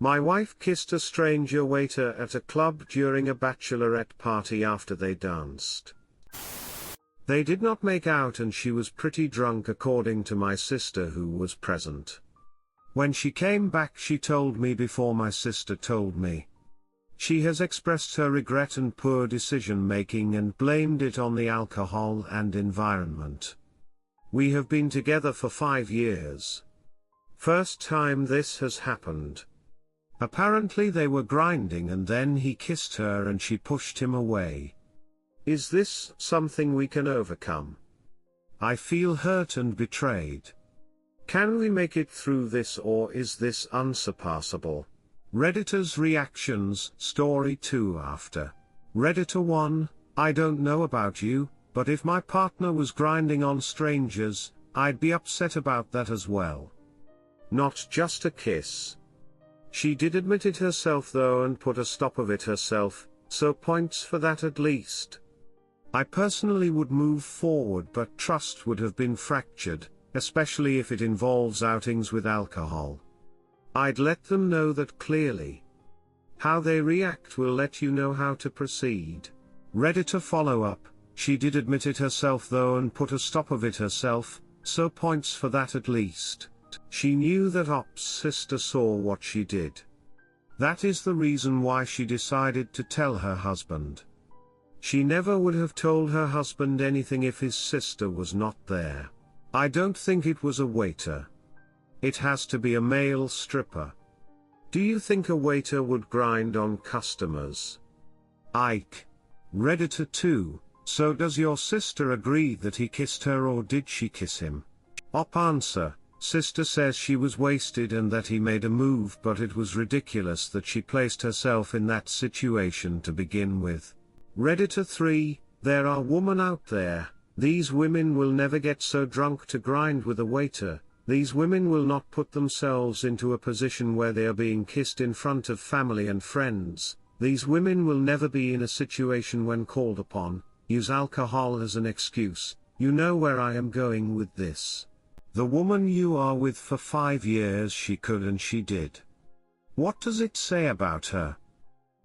My wife kissed a stranger waiter at a club during a bachelorette party after they danced. They did not make out and she was pretty drunk according to my sister who was present. When she came back she told me before my sister told me. She has expressed her regret and poor decision-making and blamed it on the alcohol and environment. We have been together for 5 years. First time this has happened. Apparently they were grinding and then he kissed her and she pushed him away. Is this something we can overcome? I feel hurt and betrayed. Can we make it through this or is this unsurpassable? Redditor's reactions, story 2 after. Redditor 1, I don't know about you, but if my partner was grinding on strangers, I'd be upset about that as well. Not just a kiss. She did admit it herself though and put a stop of it herself, so points for that at least. I personally would move forward but trust would have been fractured, especially if it involves outings with alcohol. I'd let them know that clearly. How they react will let you know how to proceed. Redditor follow-up, she did admit it herself though and put a stop of it herself, so points for that at least. She knew that Op's sister saw what she did. That is the reason why she decided to tell her husband. She never would have told her husband anything if his sister was not there. I don't think it was a waiter. It has to be a male stripper. Do you think a waiter would grind on customers? Ike. Redditor 2, so does your sister agree that he kissed her or did she kiss him? Op answer, sister says she was wasted and that he made a move but it was ridiculous that she placed herself in that situation to begin with. Redditor 3, there are women out there, these women will never get so drunk to grind with a waiter. These women will not put themselves into a position where they are being kissed in front of family and friends. These women will never be in a situation when called upon, use alcohol as an excuse. You know where I am going with this. The woman you are with for 5 years, she could and she did. What does it say about her?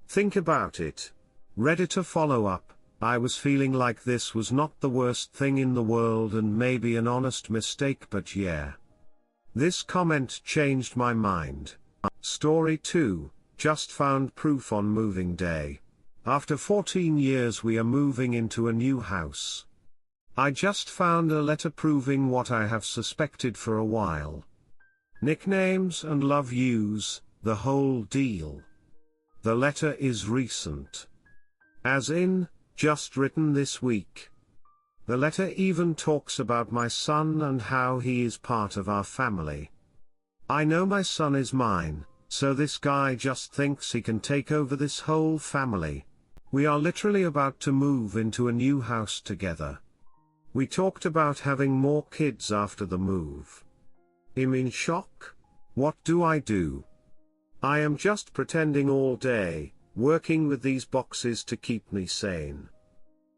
Think about it. Redditor follow-up, I was feeling like this was not the worst thing in the world and maybe an honest mistake but yeah. This comment changed my mind. Story 2, just found proof on moving day. After 14 years we are moving into a new house. I just found a letter proving what I have suspected for a while. Nicknames and love yous, the whole deal. The letter is recent. As in, just written this week. The letter even talks about my son and how he is part of our family. I know my son is mine, so this guy just thinks he can take over this whole family. We are literally about to move into a new house together. We talked about having more kids after the move. I'm in shock. What do? I am just pretending all day, working with these boxes to keep me sane.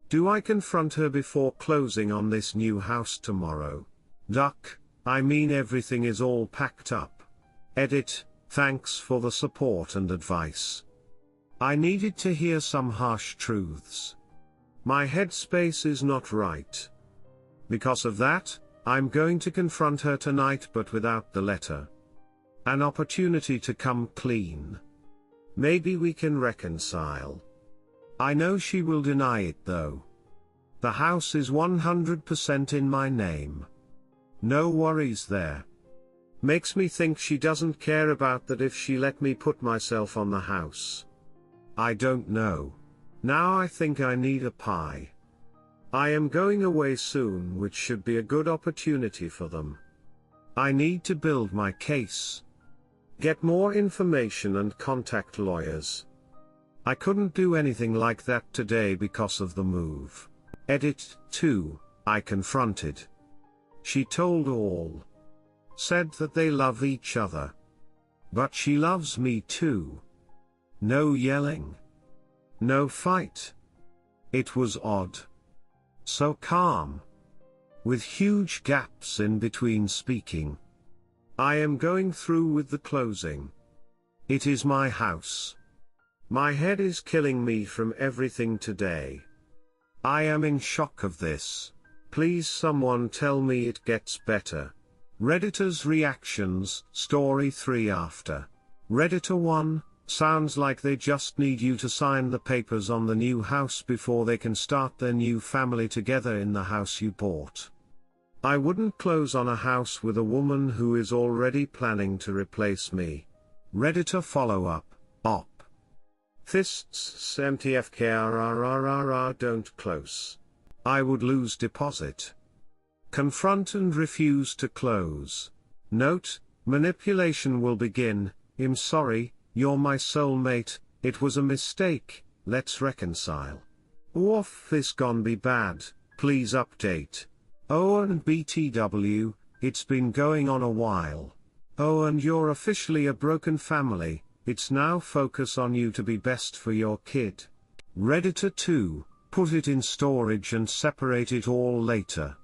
Do I confront her before closing on this new house tomorrow? Duck, I mean everything is all packed up. Edit, thanks for the support and advice. I needed to hear some harsh truths. My headspace is not right. Because of that, I'm going to confront her tonight but without the letter. An opportunity to come clean. Maybe we can reconcile. I know she will deny it though. The house is 100% in my name. No worries there. Makes me think she doesn't care about that if she let me put myself on the house. I don't know. Now I think I need a pie. I am going away soon, which should be a good opportunity for them. I need to build my case. Get more information and contact lawyers. I couldn't do anything like that today because of the move. Edit 2, I confronted. She told all. Said that they love each other. But she loves me too. No yelling. No fight. It was odd. So calm. With huge gaps in between speaking. I am going through with the closing. It is my house. My head is killing me from everything today. I am in shock of this. Please someone tell me it gets better. Redditor's reactions, story 3 after. Redditor 1, sounds like they just need you to sign the papers on the new house before they can start their new family together in the house you bought. I wouldn't close on a house with a woman who is already planning to replace me. Redditor follow-up, op. Fists MTFKRRRRR don't close. I would lose deposit. Confront and refuse to close. Note, manipulation will begin. I'm sorry, you're my soulmate, it was a mistake, let's reconcile. Woof, this gon be bad, please update. Oh and BTW, it's been going on a while. Oh and you're officially a broken family, it's now focus on you to be best for your kid. Redditor 2, put it in storage and separate it all later.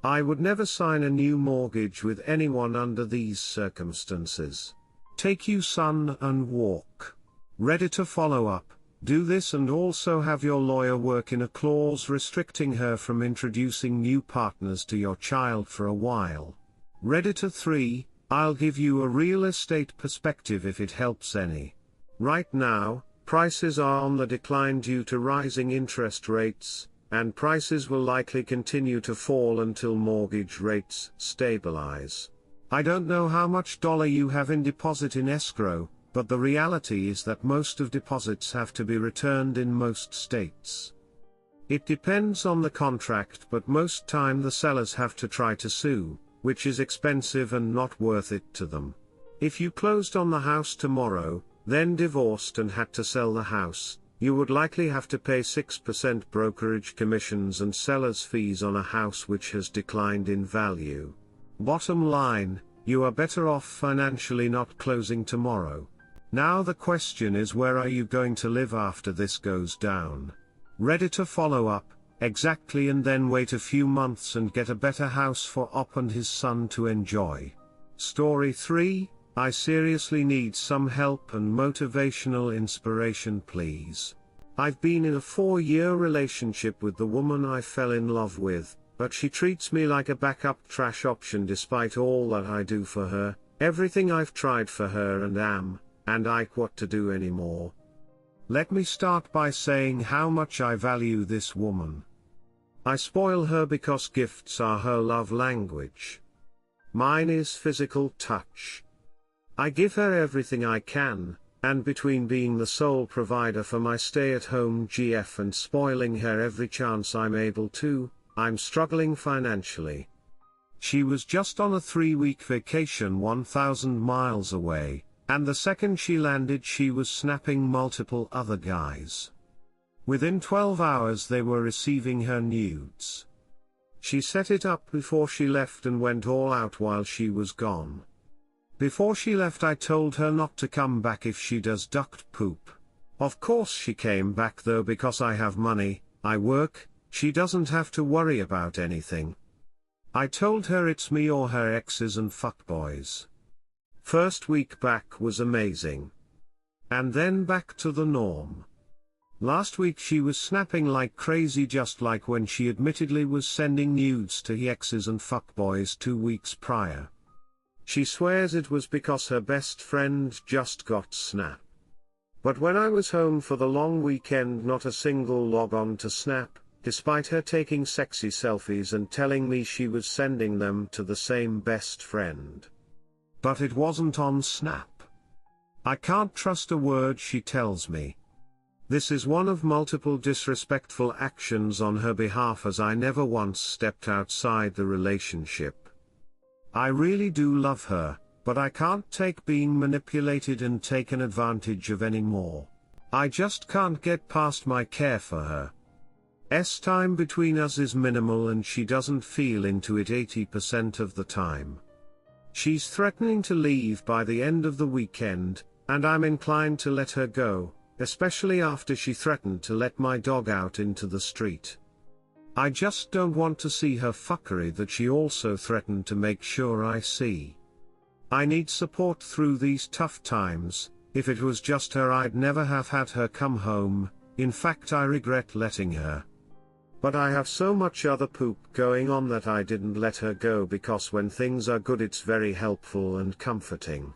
I would never sign a new mortgage with anyone under these circumstances. Take you son and walk. Redditor follow-up, do this and also have your lawyer work in a clause restricting her from introducing new partners to your child for a while. Redditor 3, I'll give you a real estate perspective if it helps any. Right now, prices are on the decline due to rising interest rates, and prices will likely continue to fall until mortgage rates stabilize. I don't know how much dollar you have in deposit in escrow, but the reality is that most of deposits have to be returned in most states. It depends on the contract, but most time the sellers have to try to sue, which is expensive and not worth it to them. If you closed on the house tomorrow, then divorced and had to sell the house, you would likely have to pay 6% brokerage commissions and seller's fees on a house which has declined in value. Bottom line, you are better off financially not closing tomorrow. Now the question is, where are you going to live after this goes down? Redditor follow-up, exactly, and then wait a few months and get a better house for Op and his son to enjoy. Story 3, I seriously need some help and motivational inspiration please. I've been in a 4-year relationship with the woman I fell in love with, but she treats me like a backup trash option despite all that I do for her, everything I've tried for her and I what to do anymore. Let me start by saying how much I value this woman. I spoil her because gifts are her love language. Mine is physical touch. I give her everything I can, and between being the sole provider for my stay-at-home GF and spoiling her every chance I'm able to, I'm struggling financially. She was just on a 3-week vacation 1,000 miles away, and the second she landed she was snapping multiple other guys. Within 12 hours they were receiving her nudes. She set it up before she left and went all out while she was gone. Before she left I told her not to come back if she does duct poop. Of course she came back though, because I have money, I work, she doesn't have to worry about anything. I told her it's me or her exes and fuckboys. First week back was amazing. And then back to the norm. Last week she was snapping like crazy, just like when she admittedly was sending nudes to the exes and fuckboys 2 weeks prior. She swears it was because her best friend just got Snap. But when I was home for the long weekend, not a single log on to Snap, despite her taking sexy selfies and telling me she was sending them to the same best friend. But it wasn't on Snap. I can't trust a word she tells me. This is one of multiple disrespectful actions on her behalf, as I never once stepped outside the relationship. I really do love her, but I can't take being manipulated and taken advantage of anymore. I just can't get past my care for her. Time between us is minimal and she doesn't feel into it 80% of the time. She's threatening to leave by the end of the weekend, and I'm inclined to let her go, especially after she threatened to let my dog out into the street. I just don't want to see her fuckery that she also threatened to make sure I see. I need support through these tough times, if it was just her I'd never have had her come home. In fact, I regret letting her. But I have so much other poop going on that I didn't let her go, because when things are good it's very helpful and comforting.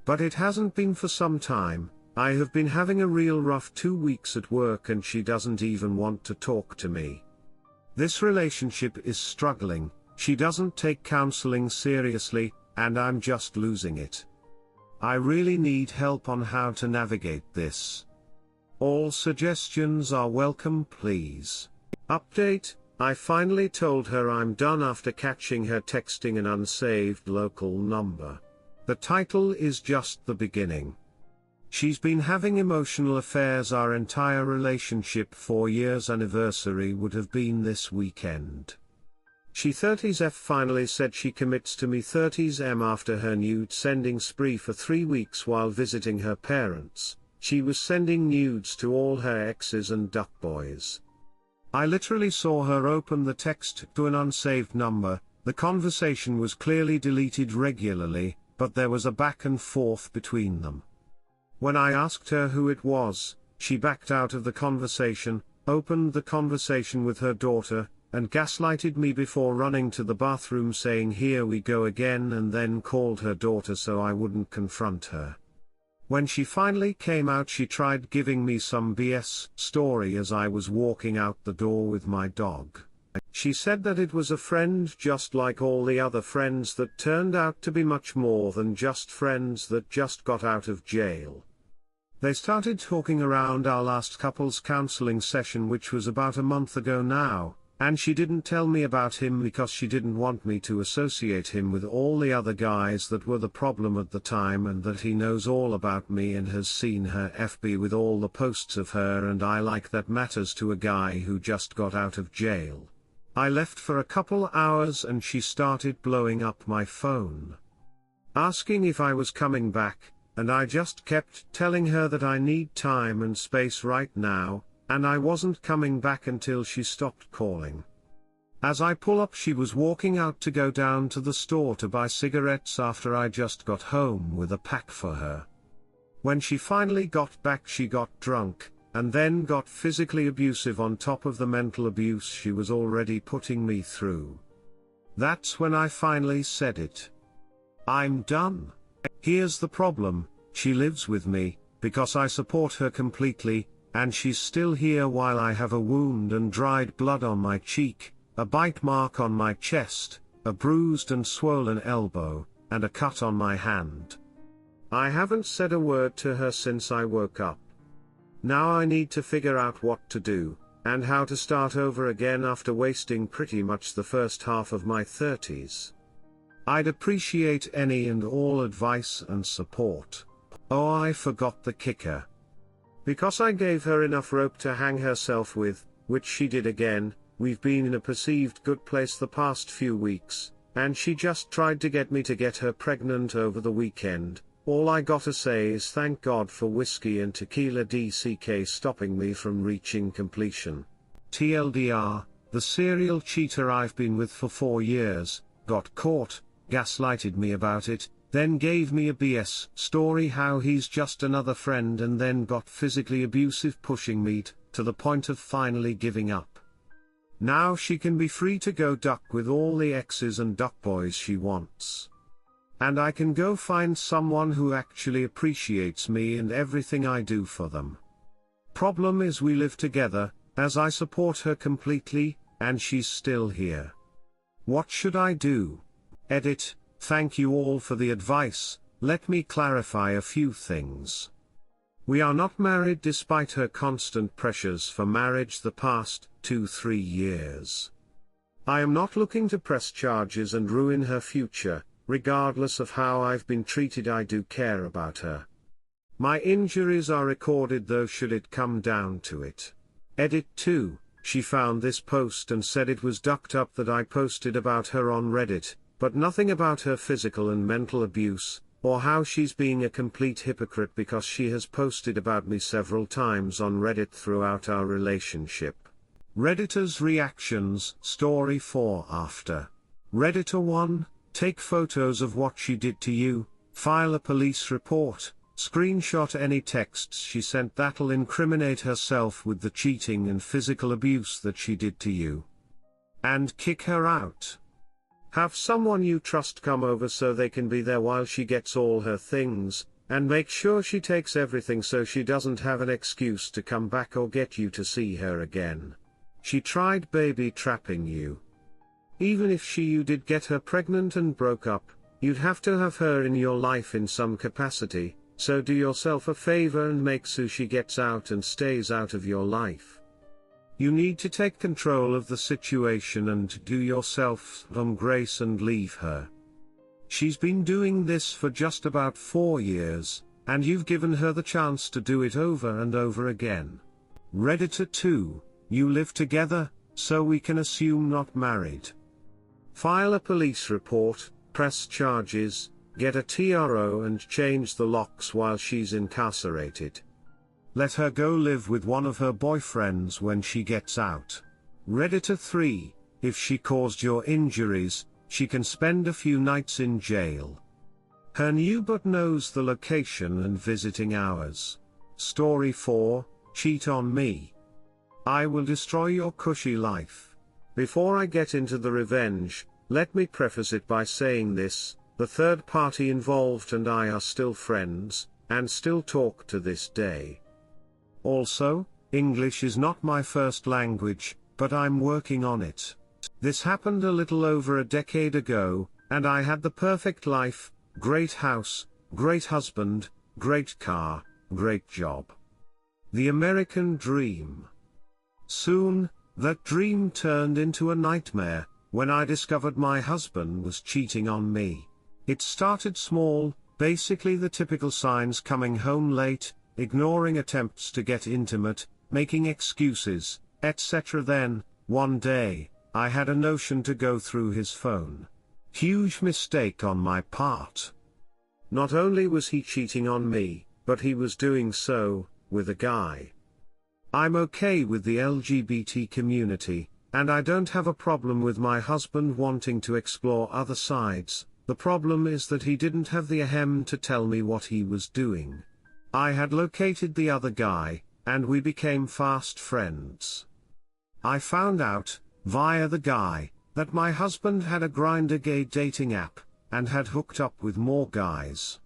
But it hasn't been for some time. I have been having a real rough 2 weeks at work and she doesn't even want to talk to me. This relationship is struggling, she doesn't take counseling seriously, and I'm just losing it. I really need help on how to navigate this. All suggestions are welcome, please. Update: I finally told her I'm done after catching her texting an unsaved local number. The title is just the beginning. She's been having emotional affairs our entire relationship. 4 years anniversary would have been this weekend. She 30s F finally said she commits to me 30s M after her nude sending spree for 3 weeks while visiting her parents. She was sending nudes to all her exes and duck boys. I literally saw her open the text to an unsaved number. The conversation was clearly deleted regularly, but there was a back and forth between them. When I asked her who it was, she backed out of the conversation, opened the conversation with her daughter, and gaslighted me before running to the bathroom saying here we go again, and then called her daughter so I wouldn't confront her. When she finally came out, she tried giving me some BS story as I was walking out the door with my dog. She said that it was a friend just like all the other friends that turned out to be much more than just friends that just got out of jail. They started talking around our last couples counseling session, which was about a month ago now, and she didn't tell me about him because she didn't want me to associate him with all the other guys that were the problem at the time, and that he knows all about me and has seen her FB with all the posts of her, and I like that matters to a guy who just got out of jail. I left for a couple hours and she started blowing up my phone, asking if I was coming back, and I just kept telling her that I need time and space right now, and I wasn't coming back until she stopped calling. As I pull up, she was walking out to go down to the store to buy cigarettes after I just got home with a pack for her. When she finally got back, she got drunk, and then got physically abusive on top of the mental abuse she was already putting me through. That's when I finally said it. I'm done. Here's the problem: she lives with me, because I support her completely, and she's still here while I have a wound and dried blood on my cheek, a bite mark on my chest, a bruised and swollen elbow, and a cut on my hand. I haven't said a word to her since I woke up. Now I need to figure out what to do, and how to start over again after wasting pretty much the first half of my 30s. I'd appreciate any and all advice and support. Oh, I forgot the kicker. Because I gave her enough rope to hang herself with, which she did again, we've been in a perceived good place the past few weeks, and she just tried to get me to get her pregnant over the weekend. All I gotta say is thank God for whiskey and tequila DCK stopping me from reaching completion. TLDR, the serial cheater I've been with for 4 years, got caught, gaslighted me about it, then gave me a BS story how he's just another friend, and then got physically abusive, pushing me to the point of finally giving up. Now she can be free to go duck with all the exes and duck boys she wants. And I can go find someone who actually appreciates me and everything I do for them. Problem is we live together, as I support her completely, and she's still here. What should I do? Edit. Thank you all for the advice. Let me clarify a few things. We are not married despite her constant pressures for marriage the past 2-3 years. I am not looking to press charges and ruin her future. Regardless of how I've been treated, I do care about her. My injuries are recorded though should it come down to it. Edit 2. She found this post and said it was ducked up that I posted about her on Reddit, but nothing about her physical and mental abuse, or how she's being a complete hypocrite because she has posted about me several times on Reddit throughout our relationship. Redditor's reactions, story 4 after. Redditor 1, take photos of what she did to you, file a police report, Screenshot any texts she sent that'll incriminate herself with the cheating and physical abuse that she did to you. And kick her out. Have someone you trust come over so they can be there while she gets all her things, and make sure she takes everything so she doesn't have an excuse to come back or get you to see her again. She tried baby trapping you. Even if you did get her pregnant and broke up, you'd have to have her in your life in some capacity, so do yourself a favor and make so she gets out and stays out of your life. You need to take control of the situation and do yourself some grace and leave her. She's been doing this for just about 4 years, and you've given her the chance to do it over and over again. Redditor 2, you live together, so we can assume not married. File a police report, press charges, get a TRO and change the locks while she's incarcerated. Let her go live with one of her boyfriends when she gets out. Redditor 3, if she caused your injuries, she can spend a few nights in jail. Her new but knows the location and visiting hours. Story 4, cheat on me. I will destroy your cushy life. Before I get into the revenge, let me preface it by saying this: the third party involved and I are still friends, and still talk to this day. Also, English is not my first language, but I'm working on it. This happened a little over a decade ago, and I had the perfect life, great house, great husband, great car, great job. The American dream. Soon, that dream turned into a nightmare, when I discovered my husband was cheating on me. It started small, basically the typical signs: coming home late, ignoring attempts to get intimate, making excuses, etc. Then, one day, I had a notion to go through his phone. Huge mistake on my part. Not only was he cheating on me, but he was doing so with a guy. I'm okay with the LGBT community, and I don't have a problem with my husband wanting to explore other sides. The problem is that he didn't have the ahem to tell me what he was doing. I had located the other guy, and we became fast friends. I found out, via the guy, that my husband had a Grindr gay dating app, and had hooked up with more guys.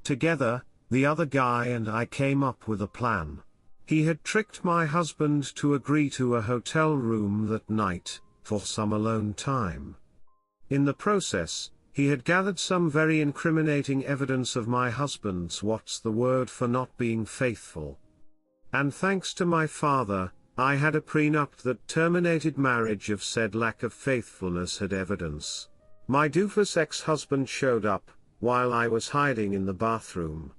Together, the other guy and I came up with a plan. He had tricked my husband to agree to a hotel room that night, for some alone time. In the process, he had gathered some very incriminating evidence of my husband's not being faithful. And thanks to my father, I had a prenup that terminated marriage of said lack of faithfulness had evidence. My doofus ex-husband showed up, while I was hiding in the bathroom.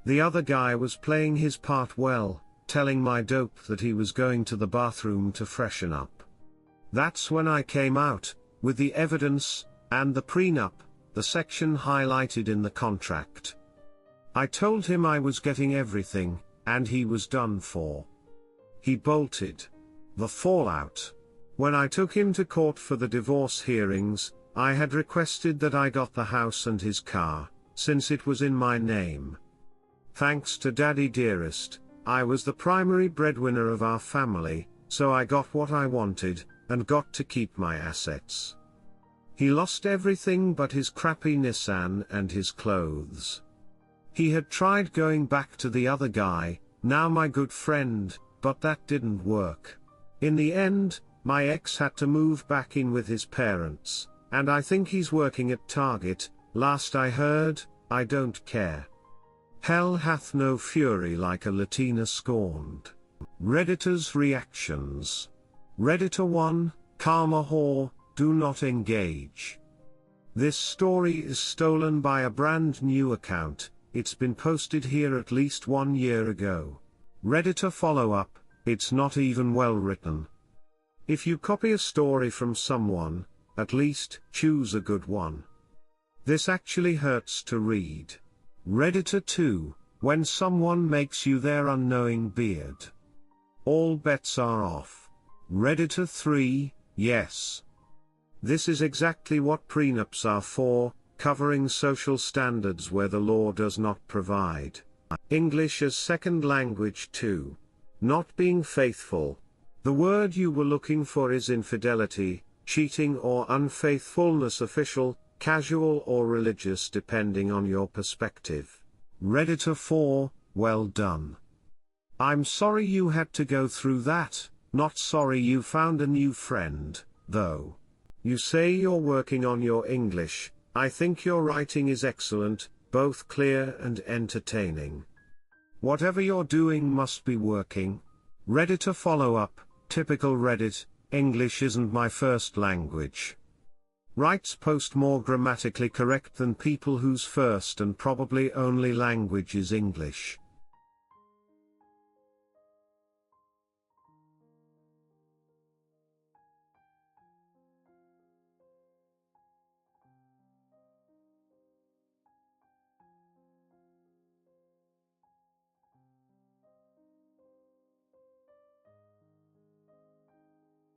The other guy was playing his part well, telling my dope that he was going to the bathroom to freshen up. That's when I came out, with the evidence, and the prenup, the section highlighted in the contract. I told him I was getting everything, and he was done for. He bolted. The fallout. When I took him to court for the divorce hearings, I had requested that I got the house and his car, since it was in my name. Thanks to Daddy Dearest, I was the primary breadwinner of our family, so I got what I wanted, and got to keep my assets. He lost everything but his crappy Nissan and his clothes. He had tried going back to the other guy, now my good friend, but that didn't work. In the end, my ex had to move back in with his parents, and I think he's working at Target. Last I heard, I don't care. Hell hath no fury like a Latina scorned. Redditor's reactions. Redditor 1, Karma whore, do not engage. This story is stolen by a brand new account. It's been posted here at least 1 year ago. Redditor follow-up, it's not even well written. If you copy a story from someone, at least choose a good one. This actually hurts to read. Redditor 2, when someone makes you their unknowing beard. All bets are off. Redditor 3, yes. This is exactly what prenups are for, covering social standards where the law does not provide. English as second language 2. Not being faithful. The word you were looking for is infidelity, cheating or unfaithfulness, official, casual or religious depending on your perspective. Redditor 4, well done. I'm sorry you had to go through that, not sorry you found a new friend, though. You say you're working on your English. I think your writing is excellent, both clear and entertaining. Whatever you're doing must be working. Redditor follow-up, typical Reddit, English isn't my first language. Writes post more grammatically correct than people whose first and probably only language is English.